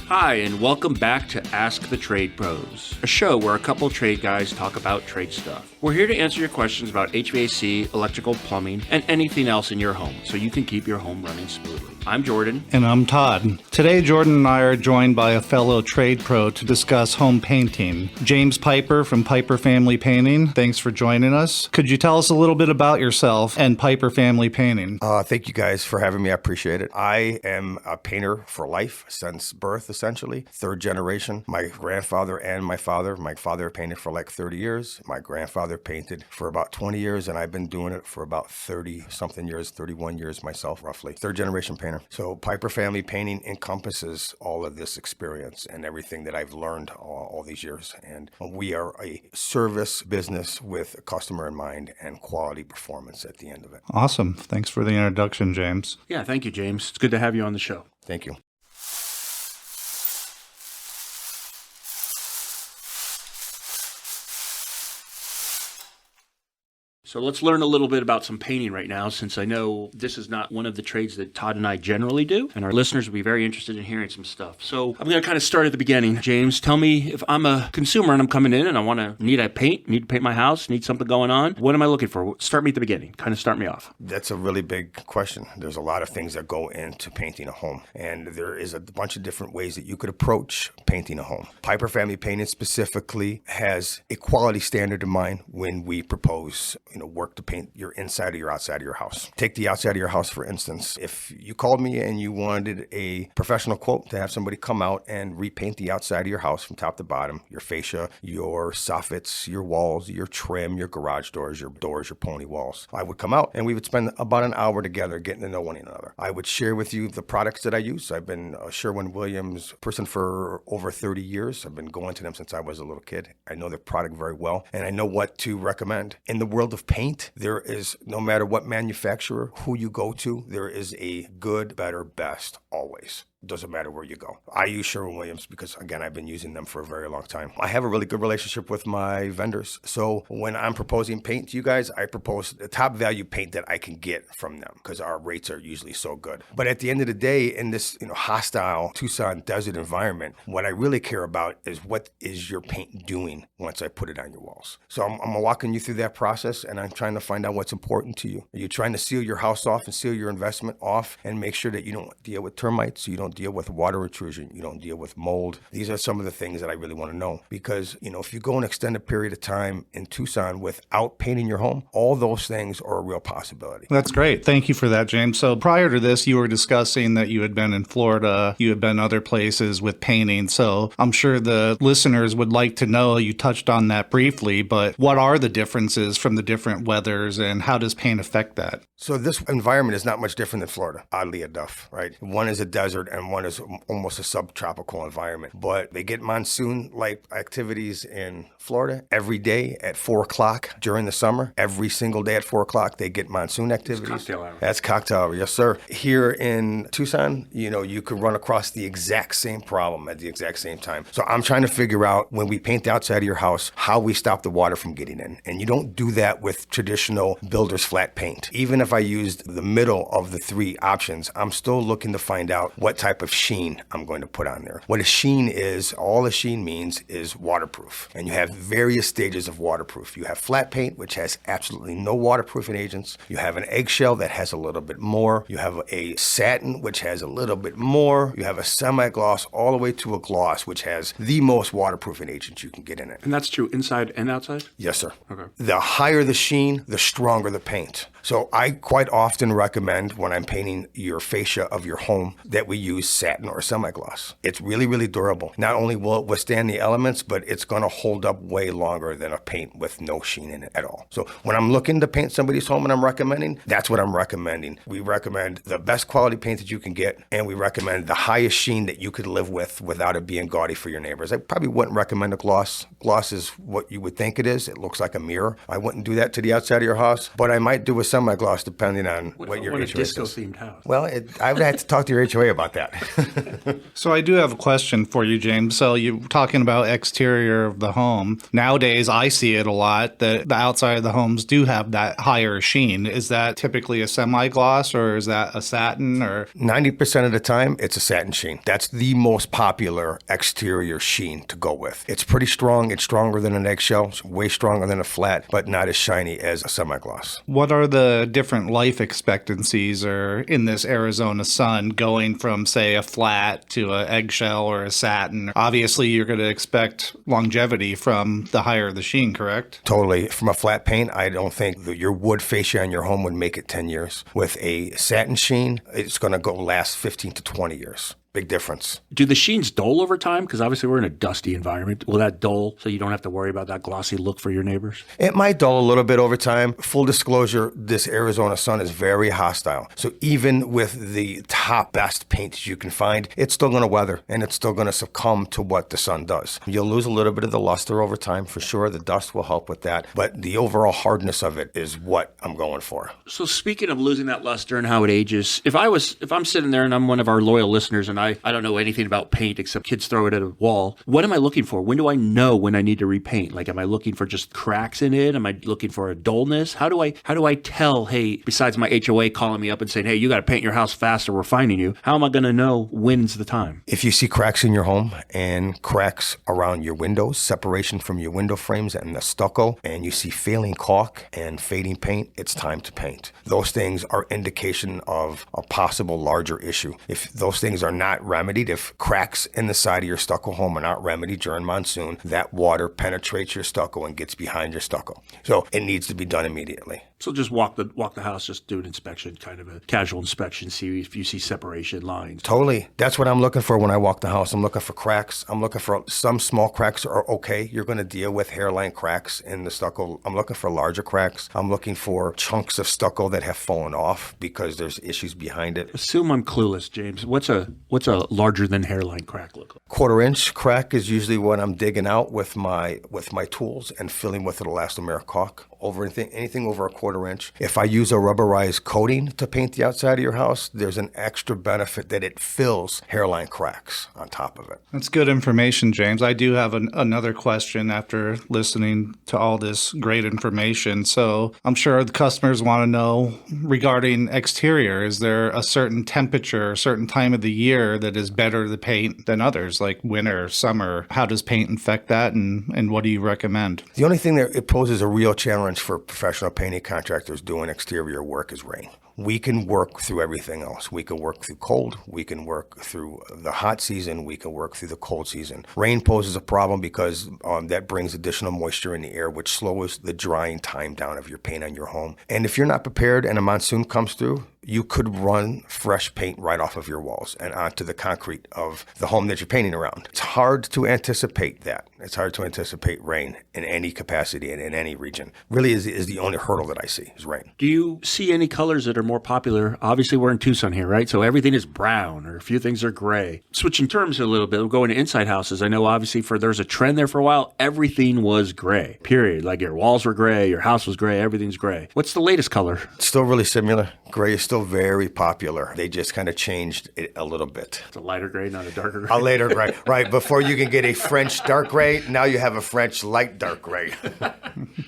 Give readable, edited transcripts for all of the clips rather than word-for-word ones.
Hi, and welcome back to Ask the Trade Pros, a show where a couple trade guys talk about trade stuff. We're here to answer your questions about HVAC, electrical, plumbing, and anything else in your home so you can keep your home running smoothly. I'm Jordan. And I'm Todd. Today, Jordan and I are joined by a fellow trade pro to discuss home painting. James Piper from Piper Family Painting. Thanks for joining us. Could you tell us a little bit about yourself and Piper Family Painting? Thank you guys for having me. I appreciate it. I am a painter for life since birth, essentially. Third generation. My grandfather and my father painted for like 30 years. My grandfather painted for about 20 years, and I've been doing it for about 30-something years, 31 years myself, roughly. Third generation painter. So Piper Family Painting encompasses all of this experience and everything that I've learned all these years. And we are a service business with a customer in mind and quality performance at the end of it. Awesome. Thanks for the introduction, James. Yeah, thank you, James. It's good to have you on the show. Thank you. So let's learn a little bit about some painting right now, since I know this is not one of the trades that Todd and I generally do, and our listeners will be very interested in hearing some stuff. So I'm going to kind of start at the beginning. James, tell me, if I'm a consumer and I'm coming in and I want to need to paint my house, need something going on, what am I looking for? Start me at the beginning. Kind of start me off. That's a really big question. There's a lot of things that go into painting a home, and there is a bunch of different ways that you could approach painting a home. Piper Family Painting specifically has a quality standard in mind when we propose work to paint your inside or your outside of your house. Take the outside of your house, for instance. If you called me and you wanted a professional quote to have somebody come out and repaint the outside of your house from top to bottom, your fascia, your soffits, your walls, your trim, your garage doors, your pony walls, I would come out and we would spend about an hour together getting to know one another. I would share with you the products that I use. I've been a Sherwin-Williams person for over 30 years. I've been going to them since I was a little kid. I know their product very well, and I know what to recommend. In the world of paint, there is, no matter what manufacturer, who you go to, there is a good, better, best always. Doesn't matter where you go. I use Sherwin-Williams because, again, I've been using them for a very long time. I have a really good relationship with my vendors. So when I'm proposing paint to you guys, I propose the top value paint that I can get from them because our rates are usually so good. But at the end of the day, in this hostile Tucson desert environment, what I really care about is what is your paint doing once I put it on your walls. So I'm walking you through that process, and I'm trying to find out what's important to you. Are you trying to seal your house off and seal your investment off and make sure that you don't deal with termites, you don't deal with water intrusion, you don't deal with mold? These are some of the things that I really want to know, because if you go an extended period of time in Tucson without painting your home, all those things are a real possibility. That's great. Thank you for that, James. So prior to this, you were discussing that you had been in Florida, you had been other places with painting. So I'm sure the listeners would like to know, you touched on that briefly, but what are the differences from the different weathers and how does paint affect that? So this environment is not much different than Florida, oddly enough, right? One is a desert and one is almost a subtropical environment, but they get monsoon-like activities in Florida every day at 4 o'clock during the summer. Every single day at 4 o'clock, they get monsoon activities. It's cocktail hour. That's cocktail hour, yes, sir. Here in Tucson, you could run across the exact same problem at the exact same time. So I'm trying to figure out, when we paint the outside of your house, how we stop the water from getting in. And you don't do that with traditional builder's flat paint. Even if I used the middle of the three options, I'm still looking to find out what type of sheen I'm going to put on there. What a sheen is, all a sheen means is waterproof. And you have various stages of waterproof. You have flat paint, which has absolutely no waterproofing agents. You have an eggshell that has a little bit more. You have a satin, which has a little bit more. You have a semi-gloss all the way to a gloss, which has the most waterproofing agents you can get in it. And that's true inside and outside? Yes, sir. Okay. The higher the sheen, the stronger the paint. So I quite often recommend, when I'm painting your fascia of your home, that we use satin or semi-gloss. It's really, really durable. Not only will it withstand the elements, but it's going to hold up way longer than a paint with no sheen in it at all. So when I'm looking to paint somebody's home and I'm recommending, that's what I'm recommending. We recommend the best quality paint that you can get, and we recommend the highest sheen that you could live with without it being gaudy for your neighbors. I probably wouldn't recommend a gloss. Gloss is what you would think it is. It looks like a mirror. I wouldn't do that to the outside of your house, but I might do a semi-gloss depending on what your I want a HOA is. disco-themed house? Well, I would have to talk to your HOA about that. So I do have a question for you, James. So you're talking about exterior of the home. Nowadays, I see it a lot that the outside of the homes do have that higher sheen. Is that typically a semi-gloss or is that a satin or? 90% of the time, it's a satin sheen. That's the most popular exterior sheen to go with. It's pretty strong. It's stronger than an eggshell. It's way stronger than a flat, but not as shiny as a semi-gloss. What are the different life expectancies or in this Arizona sun going from, say, a flat to an eggshell or a satin? Obviously, you're going to expect longevity from the higher the sheen, correct? Totally. From a flat paint, I don't think that your wood fascia on your home would make it 10 years. With a satin sheen, it's going to go last 15 to 20 years. Big difference. Do the sheens dull over time? Because obviously we're in a dusty environment. Will that dull so you don't have to worry about that glossy look for your neighbors? It might dull a little bit over time. Full disclosure, this Arizona sun is very hostile. So even with the top best paints you can find, it's still going to weather and it's still going to succumb to what the sun does. You'll lose a little bit of the luster over time for sure. The dust will help with that. But the overall hardness of it is what I'm going for. So speaking of losing that luster and how it ages, if I'm sitting there and I'm one of our loyal listeners and I don't know anything about paint except kids throw it at a wall, what am I looking for? When do I know when I need to repaint? Like, am I looking for just cracks in it? Am I looking for a dullness? How do I tell, hey, besides my HOA calling me up and saying, hey, you got to paint your house faster, we're finding you, how am I going to know when's the time? If you see cracks in your home and cracks around your windows, separation from your window frames and the stucco, and you see failing caulk and fading paint, it's time to paint. Those things are indication of a possible larger issue. If those things are not remedied, if cracks in the side of your stucco home are not remedied during monsoon, that water penetrates your stucco and gets behind your stucco. So it needs to be done immediately. So just walk the house, just do an inspection, kind of a casual inspection, see if you see separation lines. Totally. That's what I'm looking for when I walk the house. I'm looking for cracks. I'm looking for some small cracks are okay. You're going to deal with hairline cracks in the stucco. I'm looking for larger cracks. I'm looking for chunks of stucco that have fallen off because there's issues behind it. Assume I'm clueless, James. What's a larger than hairline crack look like? 1/4 inch crack is usually what I'm digging out with my tools and filling with an elastomeric caulk. Over anything over 1/4 inch. If I use a rubberized coating to paint the outside of your house, there's an extra benefit that it fills hairline cracks on top of it. That's good information, James. I do have another question after listening to all this great information. So I'm sure the customers want to know regarding exterior, is there a certain temperature, a certain time of the year that is better to paint than others, like winter, summer? How does paint affect that and what do you recommend? The only thing that it poses a real challenge for professional painting contractors doing exterior work is rain. We can work through everything else. We can work through cold. We can work through the hot season. We can work through the cold season. Rain poses a problem because that brings additional moisture in the air, which slows the drying time down of your paint on your home. And if you're not prepared and a monsoon comes through, you could run fresh paint right off of your walls and onto the concrete of the home that you're painting around. It's hard to anticipate that. It's hard to anticipate rain in any capacity and in any region. Really is the only hurdle that I see is rain. Do you see any colors that are more popular? Obviously, we're in Tucson here, right? So everything is brown or a few things are gray. Switching terms a little bit, we'll go into inside houses. I know obviously there's a trend there for a while. Everything was gray, period. Like your walls were gray, your house was gray, everything's gray. What's the latest color? It's still really similar. Gray is still very popular. They just kind of changed it a little bit. It's a lighter gray, not a darker gray. A later gray, right. Before you can get a French dark gray, now you have a French light dark gray.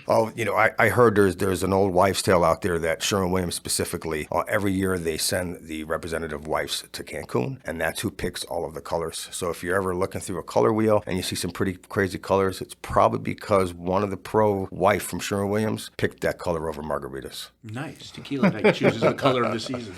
I heard there's an old wives' tale out there that Sherwin-Williams specifically, every year they send the representative wives to Cancun, and that's who picks all of the colors. So if you're ever looking through a color wheel and you see some pretty crazy colors, it's probably because one of the pro wife from Sherwin-Williams picked that color over margaritas. Nice. Tequila night chooses the color of the season.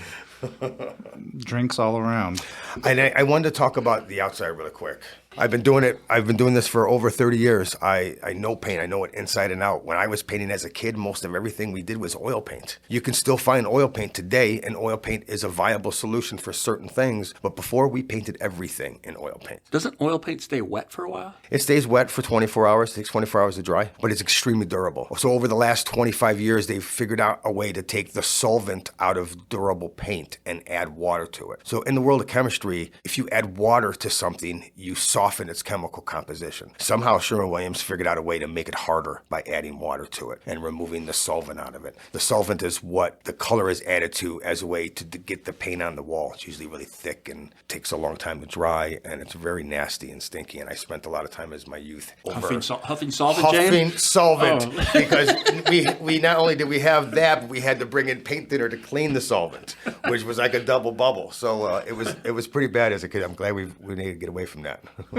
Drinks all around. And I wanted to talk about the outside really quick. I've been doing this for over 30 years. I know paint. I know it inside and out. When I was painting as a kid, most of everything we did was oil paint. You can still find oil paint today, and oil paint is a viable solution for certain things. But before, we painted everything in oil paint. Doesn't oil paint stay wet for a while? It stays wet for 24 hours. It takes 24 hours to dry, but it's extremely durable. So over the last 25 years, they've figured out a way to take the solvent out of durable paint and add water to it. So in the world of chemistry, if you add water to something, you solve soften its chemical composition. Somehow Sherwin-Williams figured out a way to make it harder by adding water to it and removing the solvent out of it. The solvent is what the color is added to as a way to get the paint on the wall. It's usually really thick and takes a long time to dry, and it's very nasty and stinky. And I spent a lot of time as my youth huffing solvent, James? Solvent, because we not only did we have that, but we had to bring in paint thinner to clean the solvent, which was like a double bubble. So it was pretty bad as a kid. I'm glad we need to get away from that. A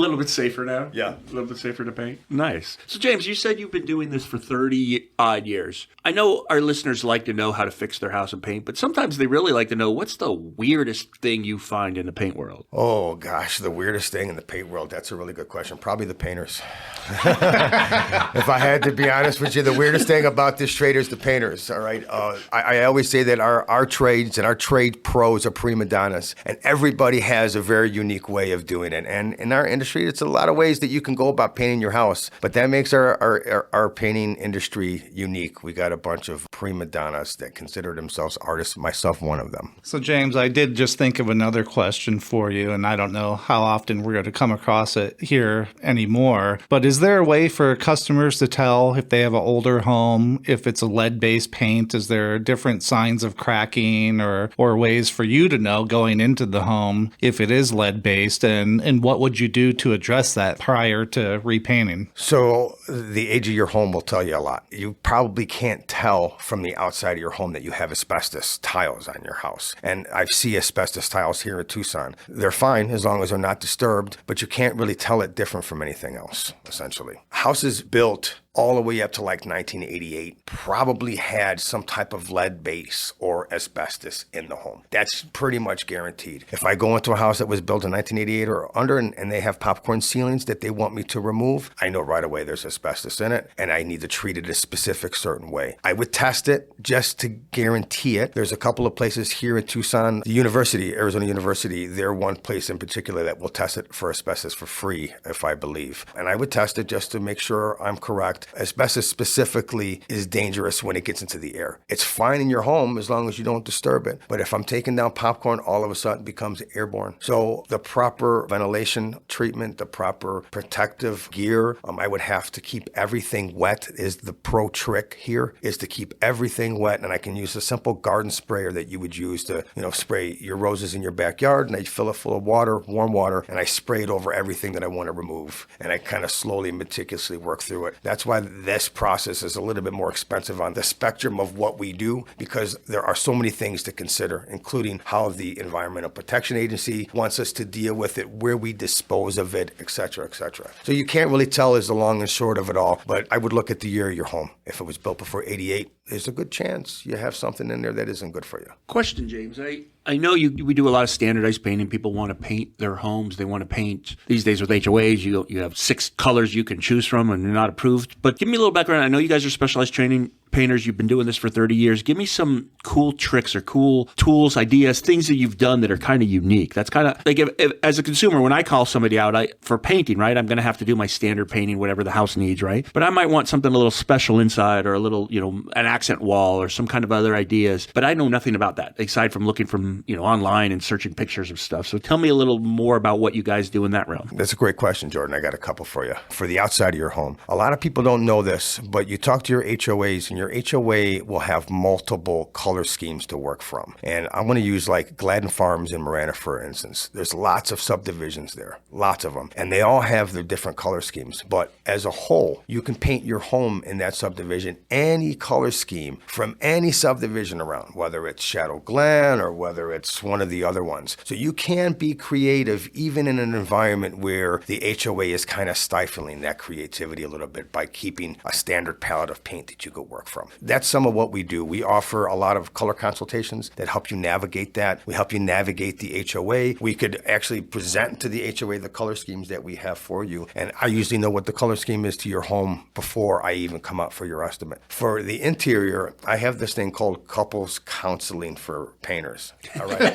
little bit safer now? Yeah. A little bit safer to paint? Nice. So, James, you said you've been doing this for 30-odd years. I know our listeners like to know how to fix their house and paint, but sometimes they really like to know what's the weirdest thing you find in the paint world? Oh, gosh, the weirdest thing in the paint world. That's a really good question. Probably the painters. If I had to be honest with you, the weirdest thing about this trade is the painters, all right? I always say that our trades and our trade pros are prima donnas, and everybody has a very unique way of doing it. And in our industry, it's a lot of ways that you can go about painting your house, but that makes our painting industry unique. We got a bunch of prima donnas that consider themselves artists, myself one of them. So, James, I did just think of another question for you, and I don't know how often we're going to come across it here anymore, but is there a way for customers to tell if they have an older home, if it's a lead-based paint? Is there different signs of cracking or ways for you to know going into the home if it is lead-based, and what would you do to address that prior to repainting? So the age of your home will tell you a lot. You probably can't tell from the outside of your home that you have asbestos tiles on your house. And I see asbestos tiles here in Tucson. They're fine as long as they're not disturbed, but you can't really tell it different from anything else, essentially. Houses built all the way up to like 1988 probably had some type of lead base or asbestos in the home. That's pretty much guaranteed. If I go into a house that was built in 1988 or under and they have popcorn ceilings that they want me to remove, I know right away there's asbestos in it and I need to treat it a specific certain way. I would test it just to guarantee it. There's a couple of places here in Tucson, the university, Arizona University, they're one place in particular that will test it for asbestos for free, if I believe. And I would test it just to make sure I'm correct. Asbestos specifically is dangerous when it gets into the air. It's fine in your home as long as you don't disturb it. But if I'm taking down popcorn, all of a sudden it becomes airborne. So the proper ventilation treatment, the proper protective gear, I would have to keep everything wet is the pro trick here, is to keep everything wet. And I can use a simple garden sprayer that you would use to, spray your roses in your backyard. And I fill it full of water, warm water, and I spray it over everything that I want to remove. And I kind of slowly, meticulously work through it. That's why this process is a little bit more expensive on the spectrum of what we do, because there are so many things to consider, including how the Environmental Protection Agency wants us to deal with it, where we dispose of it, et cetera, et cetera. So you can't really tell is the long and short of it all, but I would look at the year of your home. If it was built before 88, there's a good chance you have something in there that isn't good for you. Question, James. I know we do a lot of standardized painting. People want to paint their homes. They want to paint these days with HOAs. You have 6 colors you can choose from and they're not approved. But give me a little background. I know you guys are specialized training painters. You've been doing this for 30 years. Give me some cool tricks or cool tools, ideas, things that you've done that are kind of unique. That's kind of like if, as a consumer, when I call somebody out for painting, right, I'm going to have to do my standard painting, whatever the house needs, right? But I might want something a little special inside or a little, an accent wall or some kind of other ideas. But I know nothing about that aside from looking from, online and searching pictures of stuff. So tell me a little more about what you guys do in that realm. That's a great question, Jordan. I got a couple for you. For the outside of your home, a lot of people don't know this, but you talk to your HOAs and your HOA will have multiple color schemes to work from. And I'm going to use like Gladden Farms in Marana, for instance. There's lots of subdivisions there, lots of them. And they all have their different color schemes. But as a whole, you can paint your home in that subdivision any color scheme from any subdivision around, whether it's Shadow Glen or whether it's one of the other ones. So you can be creative even in an environment where the HOA is kind of stifling that creativity a little bit by keeping a standard palette of paint that you could work from. That's some of what we do. We offer a lot of color consultations that help you navigate that. We help you navigate the HOA. We could actually present to the HOA the color schemes that we have for you. And I usually know what the color scheme is to your home before I even come out for your estimate. For the interior, I have this thing called couples counseling for painters. All right.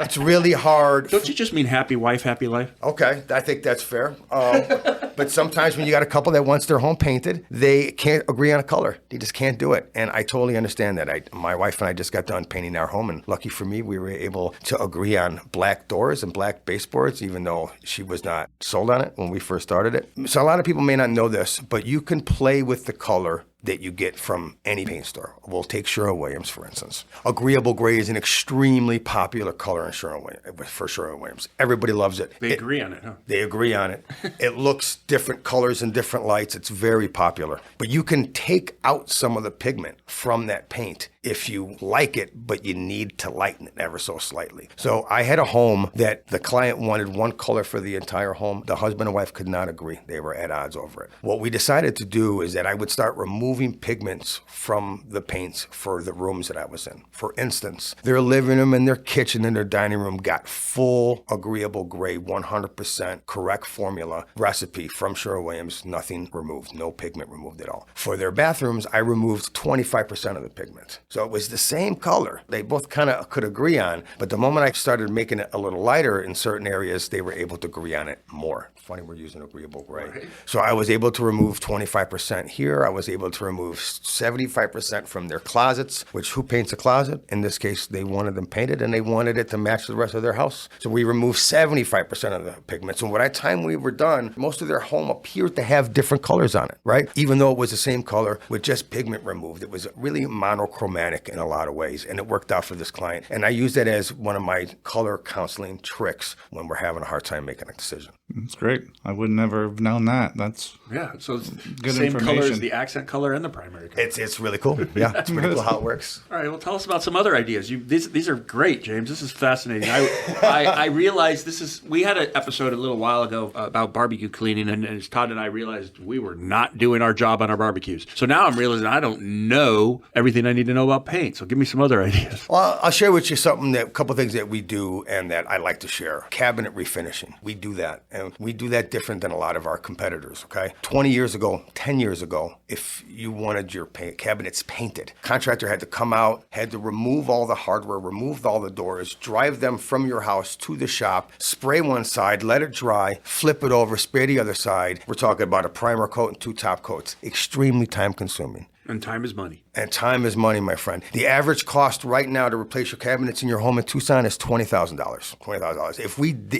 It's really hard. Don't you just mean happy wife, happy life? Okay, I think that's fair. But sometimes when you got a couple that wants their home painted, they can't agree on a color. They You just can't do it. And I totally understand that. My wife and I just got done painting our home, and lucky for me, we were able to agree on black doors and black baseboards, even though she was not sold on it when we first started it. So a lot of people may not know this, but you can play with the color that you get from any paint store. We'll take Sherwin-Williams, for instance. Agreeable gray is an extremely popular color in for Sherwin-Williams. Everybody loves it. They agree on it, huh? They agree on it. It looks different colors and different lights. It's very popular. But you can take out some of the pigment from that paint if you like it, but you need to lighten it ever so slightly. So I had a home that the client wanted one color for the entire home. The husband and wife could not agree. They were at odds over it. What we decided to do is that I would start removing pigments from the paints for the rooms that I was in. For instance, their living room and their kitchen and their dining room got full agreeable gray, 100% correct formula recipe from Sherwin-Williams, nothing removed, no pigment removed at all. For their bathrooms, I removed 25% of the pigment. So it was the same color. They both kind of could agree on, but the moment I started making it a little lighter in certain areas, they were able to agree on it more. Funny we're using agreeable gray. Right. So I was able to remove 25% here. I was able to remove 75% from their closets, which who paints a closet? In this case, they wanted them painted and they wanted it to match the rest of their house. So we removed 75% of the pigments. And by the time we were done, most of their home appeared to have different colors on it, right? Even though it was the same color with just pigment removed. It was really monochromatic in a lot of ways. And it worked out for this client. And I use that as one of my color counseling tricks when we're having a hard time making a decision. That's great. I would never have known that. That's so it's good same information. color as the accent color and the primary color. It's really cool. Yeah, it's pretty cool how it works. All right, well, tell us about some other ideas. These are great, James. This is fascinating. I realized we had an episode a little while ago about barbecue cleaning, and as Todd and I realized we were not doing our job on our barbecues. So now I'm realizing I don't know everything I need to know about paint. So give me some other ideas. Well, I'll share with you a couple things that we do and that I like to share. Cabinet refinishing. We do that, and we do that different than a lot of our competitors, okay? 20 years ago, 10 years ago, if you wanted your cabinets painted, contractor had to come out, had to remove all the hardware, remove all the doors, drive them from your house to the shop, spray one side, let it dry, flip it over, spray the other side. We're talking about a primer coat and 2 top coats. Extremely time consuming. And time is money. And time is money, my friend. The average cost right now to replace your cabinets in your home in Tucson is $20,000. $20,000.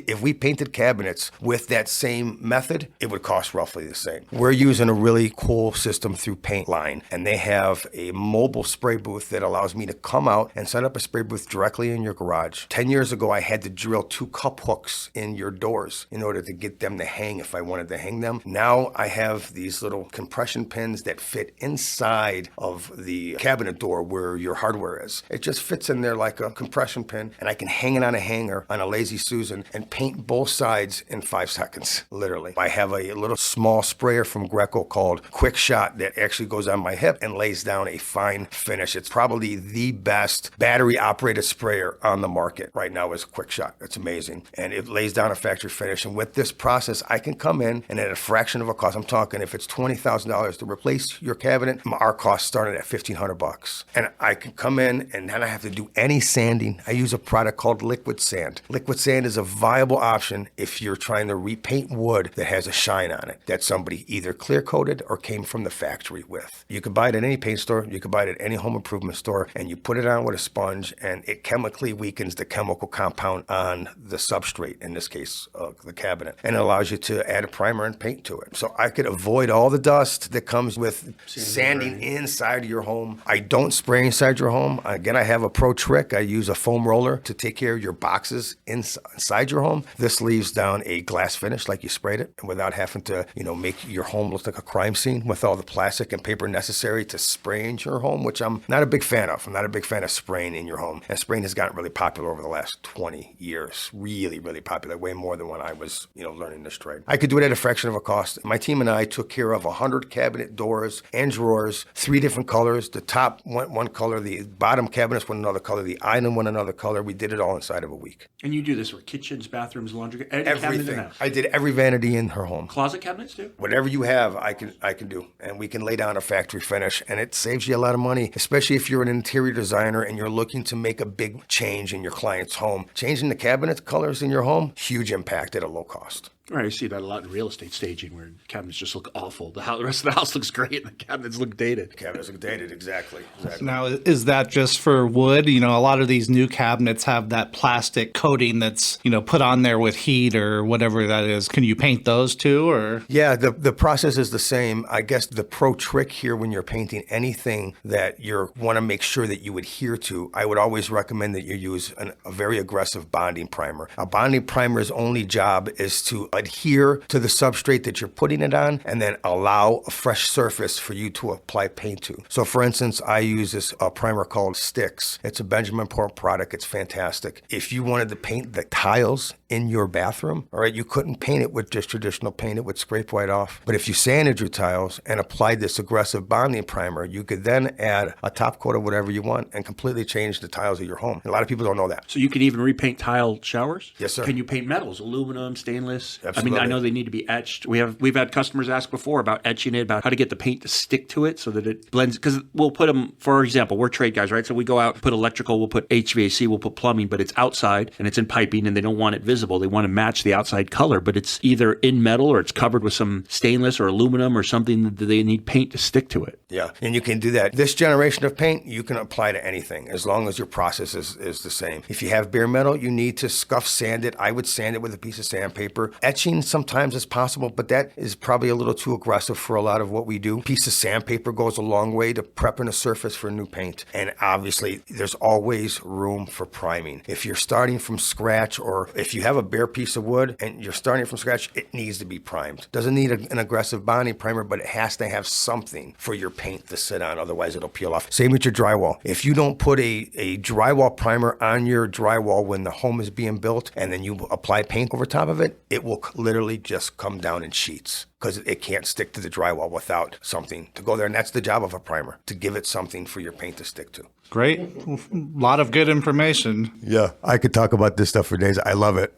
If we painted cabinets with that same method, it would cost roughly the same. We're using a really cool system through Paint Line, and they have a mobile spray booth that allows me to come out and set up a spray booth directly in your garage. 10 years ago, I had to drill 2 cup hooks in your doors in order to get them to hang if I wanted to hang them. Now I have these little compression pins that fit inside of the cabinet door where your hardware is. It just fits in there like a compression pin, and I can hang it on a hanger on a Lazy Susan and paint both sides in 5 seconds, literally. I have a little small sprayer from Greco called Quick Shot that actually goes on my hip and lays down a fine finish. It's probably the best battery-operated sprayer on the market right now is Quick Shot. It's amazing. And it lays down a factory finish. And with this process, I can come in and at a fraction of a cost, I'm talking if it's $20,000 to replace your cabinet, our cost started at $1,500. And I can come in and then I have to do any sanding. I use a product called liquid sand. Liquid sand is a viable option if you're trying to repaint wood that has a shine on it that somebody either clear coated or came from the factory with. You could buy it at any paint store, you could buy it at any home improvement store, and you put it on with a sponge and it chemically weakens the chemical compound on the substrate, in this case, the cabinet, and it allows you to add a primer and paint to it. So I could avoid all the dust that comes with sanding inside of your home. I don't spray inside your home. Again, I have a pro trick. I use a foam roller to take care of your boxes inside your home. This leaves down a glass finish like you sprayed it without having to, make your home look like a crime scene with all the plastic and paper necessary to spray into your home, which I'm not a big fan of. I'm not a big fan of spraying in your home. And spraying has gotten really popular over the last 20 years. Really, really popular. Way more than when I was, learning this trade. I could do it at a fraction of a cost. My team and I took care of 100 cabinet doors and drawers, 3 different colors. The top went one color, the bottom cabinets went another color, the island went another color. We did it all inside of a week. And you do this for kitchens, bathrooms, laundry, everything. I did every vanity in her home. Closet cabinets too? Whatever you have, I can do. And we can lay down a factory finish, and it saves you a lot of money, especially if you're an interior designer and you're looking to make a big change in your client's home. Changing the cabinet colors in your home, huge impact at a low cost. Right, I see that a lot in real estate staging where cabinets just look awful. The rest of the house looks great and the cabinets look dated. Cabinets look dated, exactly. Now, is that just for wood? You know, a lot of these new cabinets have that plastic coating that's, you know, put on there with heat or whatever that is. Can you paint those too, or? Yeah, the process is the same. I guess the pro trick here when you're painting anything that you want to make sure that you adhere to, I would always recommend that you use a very aggressive bonding primer. A bonding primer's only job is to adhere to the substrate that you're putting it on and then allow a fresh surface for you to apply paint to. So for instance, I use this primer called Sticks. It's a Benjamin Moore product. It's fantastic. If you wanted to paint the tiles in your bathroom, all right, you couldn't paint it with just traditional paint. It would scrape right off. But if you sanded your tiles and applied this aggressive bonding primer, you could then add a top coat of whatever you want and completely change the tiles of your home. And a lot of people don't know that. So you can even repaint tile showers? Yes, sir. Can you paint metals, aluminum, stainless? Absolutely. I mean, I know they need to be etched. We've had customers ask before about etching it, about how to get the paint to stick to it so that it blends. Because we'll put them, for example, we're trade guys, right? So we go out, put electrical, we'll put HVAC, we'll put plumbing, but it's outside and it's in piping and they don't want it visible. They want to match the outside color, but it's either in metal or it's covered with some stainless or aluminum or something that they need paint to stick to it. Yeah, and you can do that. This generation of paint, you can apply to anything as long as your process is the same. If you have bare metal, you need to scuff sand it. I would sand it with a piece of sandpaper. Etching sometimes is possible, but that is probably a little too aggressive for a lot of what we do. A piece of sandpaper goes a long way to prepping a surface for new paint. And obviously, there's always room for priming. If you're starting from scratch or if you have a bare piece of wood and you're starting from scratch, it needs to be primed. Doesn't need an aggressive bonding primer, but it has to have something for your paint to sit on. Otherwise, it'll peel off. Same with your drywall. If you don't put a drywall primer on your drywall when the home is being built and then you apply paint over top of it, it will literally just come down in sheets because it can't stick to the drywall without something to go there. And that's the job of a primer, to give it something for your paint to stick to. Great. A lot of good information. Yeah, I could talk about this stuff for days. I love it.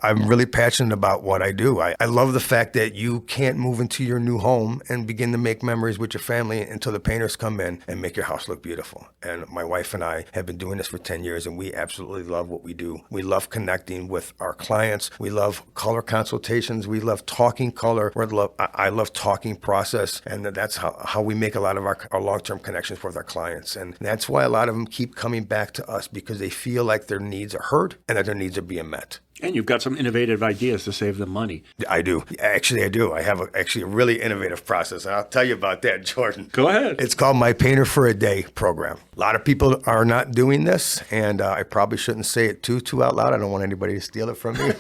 I'm really passionate about what I do. I love the fact that you can't move into your new home and begin to make memories with your family until the painters come in and make your house look beautiful. And my wife and I have been doing this for 10 years, and we absolutely love what we do. We love connecting with our clients. We love color consultations. We love talking color. I love talking process, and that's how we make a lot of our long-term connections with our clients. And that's why a lot of them keep coming back to us, because they feel like their needs are heard and that their needs are being met. And you've got some innovative ideas to save them money. I do. Actually, I do. I have a really innovative process, and I'll tell you about that, Jordan. Go ahead. It's called my Painter for a Day program. A lot of people are not doing this, and I probably shouldn't say it too out loud. I don't want anybody to steal it from me.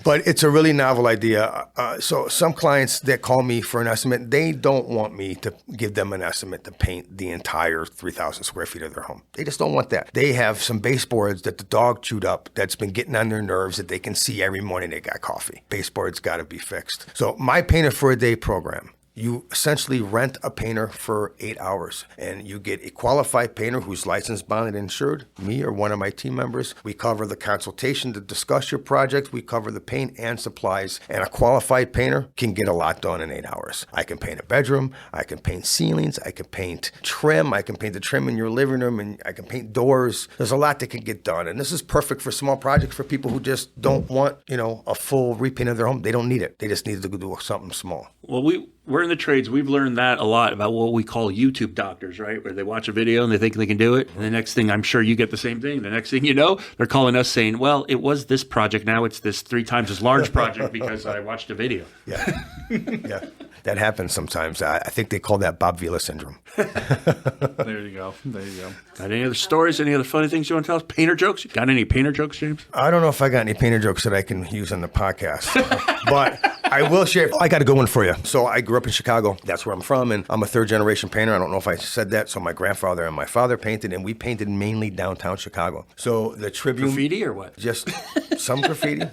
But it's a really novel idea. So some clients that call me for an estimate, they don't want me to give them an estimate to paint the entire 3,000 square feet of their home. They just don't want that. They have some baseboards that the dog chewed up that's been getting on their nerves, that they can see every morning they got coffee. Baseboard's got to be fixed. So my Painter for a Day program, you essentially rent a painter for 8 hours, and you get a qualified painter who's licensed, bonded, and insured, me or one of my team members. We cover the consultation to discuss your project. We cover the paint and supplies, and a qualified painter can get a lot done in 8 hours. I can paint a bedroom. I can paint ceilings. I can paint trim. I can paint the trim in your living room, and I can paint doors. There's a lot that can get done, and this is perfect for small projects for people who just don't want, a full repaint of their home. They don't need it. They just need to do something small. Well, we're in the trades. We've learned that a lot about what we call YouTube doctors, right? Where they watch a video and they think they can do it. And the next thing, I'm sure you get the same thing. The next thing you know, they're calling us saying, well, it was this project. Now it's this 3 times as large project because I watched a video. Yeah. Yeah. That happens sometimes. I think they call that Bob Vila syndrome. There you go. Got any other stories? Any other funny things you want to tell us? Painter jokes? You got any painter jokes, James? I don't know if I got any painter jokes that I can use on the podcast, but I will share. I got a good one for you. So I grew up in Chicago. That's where I'm from, and I'm a 3rd-generation painter. I don't know if I said that. So my grandfather and my father painted, and we painted mainly downtown Chicago. So the Tribune... Graffiti or what? Just some graffiti.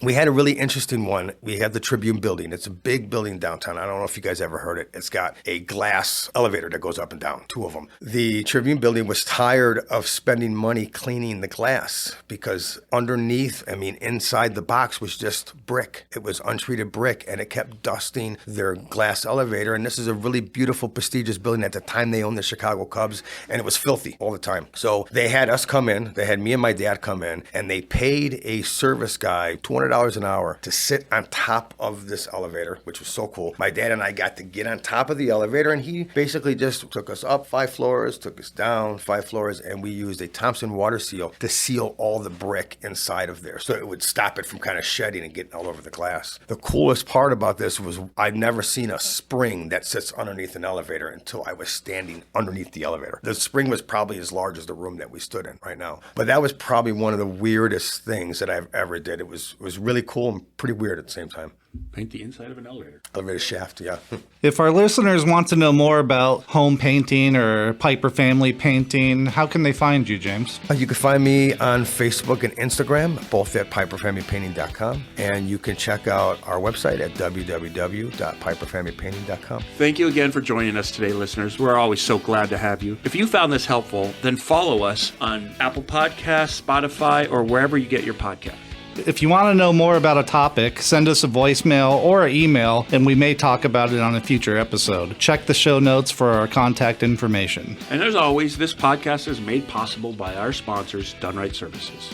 We had a really interesting one. We had the Tribune building. It's a big building downtown. I don't know if you guys ever heard it. It's got a glass elevator that goes up and down, 2 of them. The Tribune building was tired of spending money cleaning the glass because underneath, inside the box was just brick. It was untreated brick, and it kept dusting their glass elevator. And this is a really beautiful, prestigious building. At the time, they owned the Chicago Cubs, and it was filthy all the time. So they had us come in. They had me and my dad come in, and they paid a service guy $200 $200 an hour to sit on top of this elevator, which was so cool. My dad and I got to get on top of the elevator, and he basically just took us up 5 floors, took us down 5 floors, and we used a Thompson water seal to seal all the brick inside of there, so it would stop it from kind of shedding and getting all over the glass. The coolest part about this was I'd never seen a spring that sits underneath an elevator until I was standing underneath the elevator. The spring was probably as large as the room that we stood in right now. But that was probably one of the weirdest things that I've ever did. It was really cool and pretty weird at the same time. Paint the inside of an elevator. Elevator shaft, yeah. If our listeners want to know more about home painting or Piper family painting, how can they find you, James? You can find me on Facebook and Instagram, both at piperfamilypainting.com. And you can check out our website at www.piperfamilypainting.com. Thank you again for joining us today, listeners. We're always so glad to have you. If you found this helpful, then follow us on Apple Podcasts, Spotify, or wherever you get your podcasts. If you want to know more about a topic, send us a voicemail or an email, and we may talk about it on a future episode. Check the show notes for our contact information. And as always, this podcast is made possible by our sponsors, Done Right Services.